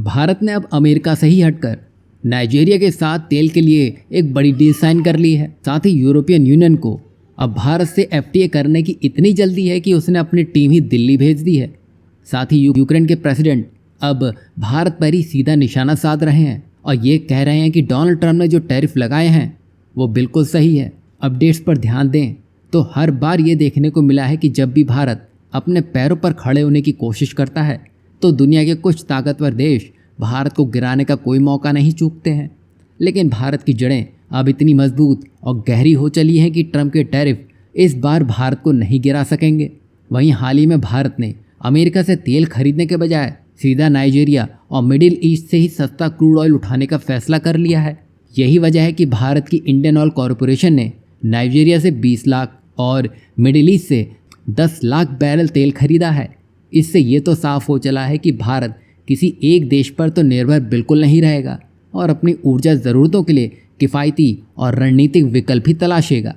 भारत ने अब अमेरिका से ही हटकर नाइजीरिया के साथ तेल के लिए एक बड़ी डील साइन कर ली है। साथ ही यूरोपियन यूनियन को अब भारत से एफटीए करने की इतनी जल्दी है कि उसने अपनी टीम ही दिल्ली भेज दी है। साथ ही यूक्रेन के प्रेसिडेंट अब भारत पर ही सीधा निशाना साध रहे हैं और ये कह रहे हैं कि डोनाल्ड ट्रंप ने जो टैरिफ लगाए हैं वो बिल्कुल सही है। अपडेट्स पर ध्यान दें तो हर बार ये देखने को मिला है कि जब भी भारत अपने पैरों पर खड़े होने की कोशिश करता है तो दुनिया के कुछ ताकतवर देश भारत को गिराने का कोई मौका नहीं चूकते हैं। लेकिन भारत की जड़ें अब इतनी मजबूत और गहरी हो चली हैं कि ट्रंप के टैरिफ इस बार भारत को नहीं गिरा सकेंगे। वहीं हाल ही में भारत ने अमेरिका से तेल खरीदने के बजाय सीधा नाइजीरिया और मिडिल ईस्ट से ही सस्ता क्रूड ऑयल उठाने का फैसला कर लिया है। यही वजह है कि भारत की इंडियन ऑयल कॉरपोरेशन ने नाइजीरिया से 20 लाख और मिडिल ईस्ट से 10 लाख बैरल तेल खरीदा है। इससे ये तो साफ हो चला है कि भारत किसी एक देश पर तो निर्भर बिल्कुल नहीं रहेगा और अपनी ऊर्जा ज़रूरतों के लिए किफ़ायती और रणनीतिक विकल्प भी तलाशेगा,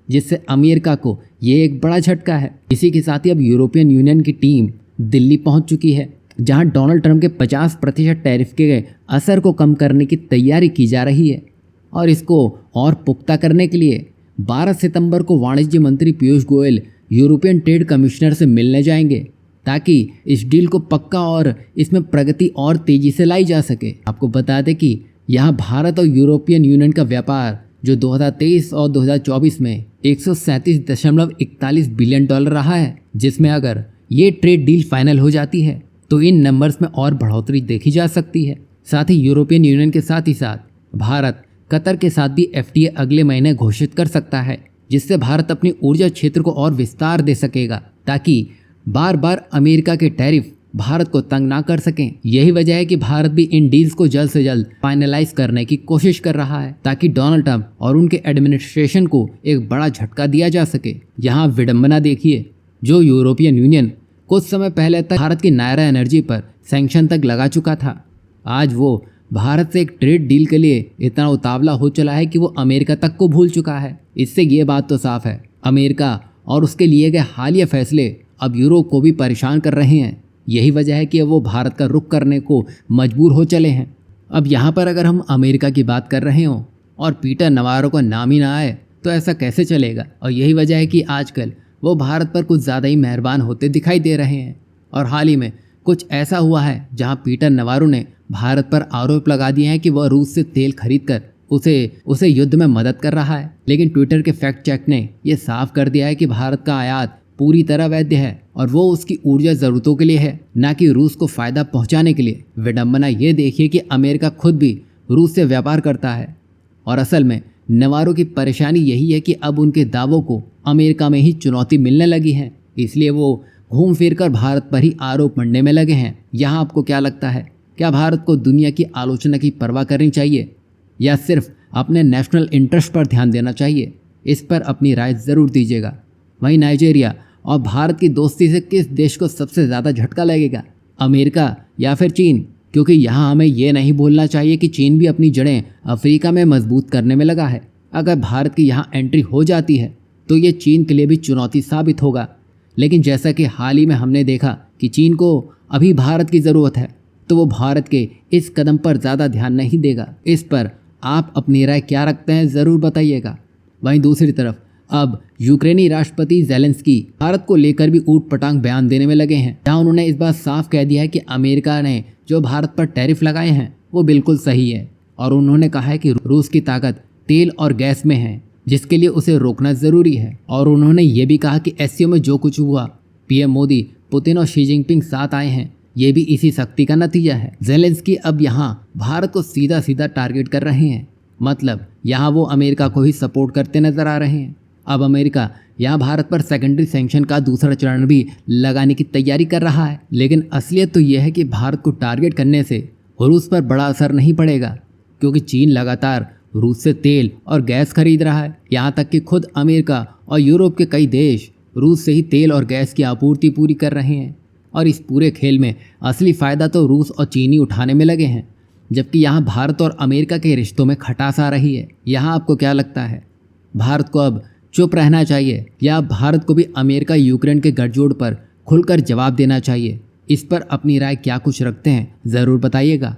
जिससे अमेरिका को ये एक बड़ा झटका है। इसी के साथ ही अब यूरोपियन यूनियन की टीम दिल्ली पहुंच चुकी है, जहां डोनाल्ड ट्रंप के 50% टैरिफ के असर को कम करने की तैयारी की जा रही है। और इसको और पुख्ता करने के लिए 12 सितंबर को वाणिज्य मंत्री Piyush Goyal European trade commissioner से मिलने जाएंगे, ताकि इस डील को पक्का और इसमें प्रगति और तेज़ी से लाई जा सके। आपको बता दें कि यहाँ भारत और यूरोपियन यूनियन का व्यापार जो 2023 और 2024 में 137.41 बिलियन डॉलर रहा है, जिसमें अगर ये ट्रेड डील फाइनल हो जाती है तो इन नंबर्स में और बढ़ोतरी देखी जा सकती है। साथ ही यूरोपियन यूनियन के साथ ही साथ भारत कतर के साथ भी एफटीए अगले महीने घोषित कर सकता है, जिससे भारत अपनी ऊर्जा क्षेत्र को और विस्तार दे सकेगा, ताकि बार बार अमेरिका के टैरिफ भारत को तंग ना कर सकें। यही वजह है कि भारत भी इन डील्स को जल्द से जल्द फाइनलाइज करने की कोशिश कर रहा है, ताकि डोनाल्ड ट्रंप और उनके एडमिनिस्ट्रेशन को एक बड़ा झटका दिया जा सके। यहाँ विडंबना देखिए, जो यूरोपियन यूनियन कुछ समय पहले तक भारत की नायरा एनर्जी पर सैंक्शन तक लगा चुका था, आज वो भारत से एक ट्रेड डील के लिए इतना उतावला हो चला है कि वो अमेरिका तक को भूल चुका है। इससे ये बात तो साफ है, अमेरिका और उसके लिए गए हालिया फैसले अब यूरोप को भी परेशान कर रहे हैं। यही वजह है कि वो भारत का रुख करने को मजबूर हो चले हैं। अब यहाँ पर अगर हम अमेरिका की बात कर रहे हों और पीटर नवारो का नाम ही ना आए तो ऐसा कैसे चलेगा। और यही वजह है कि आजकल वो भारत पर कुछ ज़्यादा ही मेहरबान होते दिखाई दे रहे हैं। और हाल ही में कुछ ऐसा हुआ है जहाँ पीटर नवारो ने भारत पर आरोप लगा दिए हैं कि वह रूस से तेल खरीद कर उसे युद्ध में मदद कर रहा है। लेकिन ट्विटर के फैक्ट चेक ने यह साफ कर दिया है कि भारत का आयात पूरी तरह वैध है और वो उसकी ऊर्जा ज़रूरतों के लिए है, ना कि रूस को फ़ायदा पहुंचाने के लिए। विडंबना ये देखिए कि अमेरिका खुद भी रूस से व्यापार करता है और असल में नवारो की परेशानी यही है कि अब उनके दावों को अमेरिका में ही चुनौती मिलने लगी है, इसलिए वो घूम फिर कर भारत पर ही आरोप मढ़ने में लगे हैं। यहाँ आपको क्या लगता है, क्या भारत को दुनिया की आलोचना की परवाह करनी चाहिए या सिर्फ अपने नेशनल इंटरेस्ट पर ध्यान देना चाहिए? इस पर अपनी राय ज़रूर दीजिएगा। वहीं नाइजीरिया और भारत की दोस्ती से किस देश को सबसे ज़्यादा झटका लगेगा, अमेरिका या फिर चीन? क्योंकि यहाँ हमें ये नहीं भूलना चाहिए कि चीन भी अपनी जड़ें अफ्रीका में मजबूत करने में लगा है। अगर भारत की यहाँ एंट्री हो जाती है तो ये चीन के लिए भी चुनौती साबित होगा। लेकिन जैसा कि हाल ही में हमने देखा कि चीन को अभी भारत की ज़रूरत है, तो वो भारत के इस कदम पर ज़्यादा ध्यान नहीं देगा। इस पर आप अपनी राय क्या रखते हैं, ज़रूर बताइएगा। वहीं दूसरी तरफ अब यूक्रेनी राष्ट्रपति ज़ेलेंस्की भारत को लेकर भी ऊट पटांग बयान देने में लगे हैं, जहां उन्होंने इस बात साफ कह दिया है कि अमेरिका ने जो भारत पर टैरिफ लगाए हैं वो बिल्कुल सही है। और उन्होंने कहा है कि रूस की ताकत तेल और गैस में है, जिसके लिए उसे रोकना ज़रूरी है। और उन्होंने ये भी कहा कि एससीओ में जो कुछ हुआ, पीएम मोदी, पुतिन और शी जिनपिंग साथ आए हैं, ये भी इसी शक्ति का नतीजा है। ज़ेलेंस्की अब यहाँ भारत को सीधा सीधा टारगेट कर रहे हैं, मतलब यहाँ वो अमेरिका को ही सपोर्ट करते नजर आ रहे हैं। अब अमेरिका यहाँ भारत पर सेकेंडरी सैंक्शन का दूसरा चरण भी लगाने की तैयारी कर रहा है। लेकिन असलियत तो यह है कि भारत को टारगेट करने से रूस पर बड़ा असर नहीं पड़ेगा, क्योंकि चीन लगातार रूस से तेल और गैस खरीद रहा है। यहाँ तक कि खुद अमेरिका और यूरोप के कई देश रूस से ही तेल और गैस की आपूर्ति पूरी कर रहे हैं। और इस पूरे खेल में असली फ़ायदा तो रूस और चीनी उठाने में लगे हैं, जबकि यहाँ भारत और अमेरिका के रिश्तों में खटास आ रही है। यहाँ आपको क्या लगता है, भारत को अब चुप रहना चाहिए या भारत को भी अमेरिका यूक्रेन के गठजोड़ पर खुलकर जवाब देना चाहिए? इस पर अपनी राय क्या कुछ रखते हैं ज़रूर बताइएगा।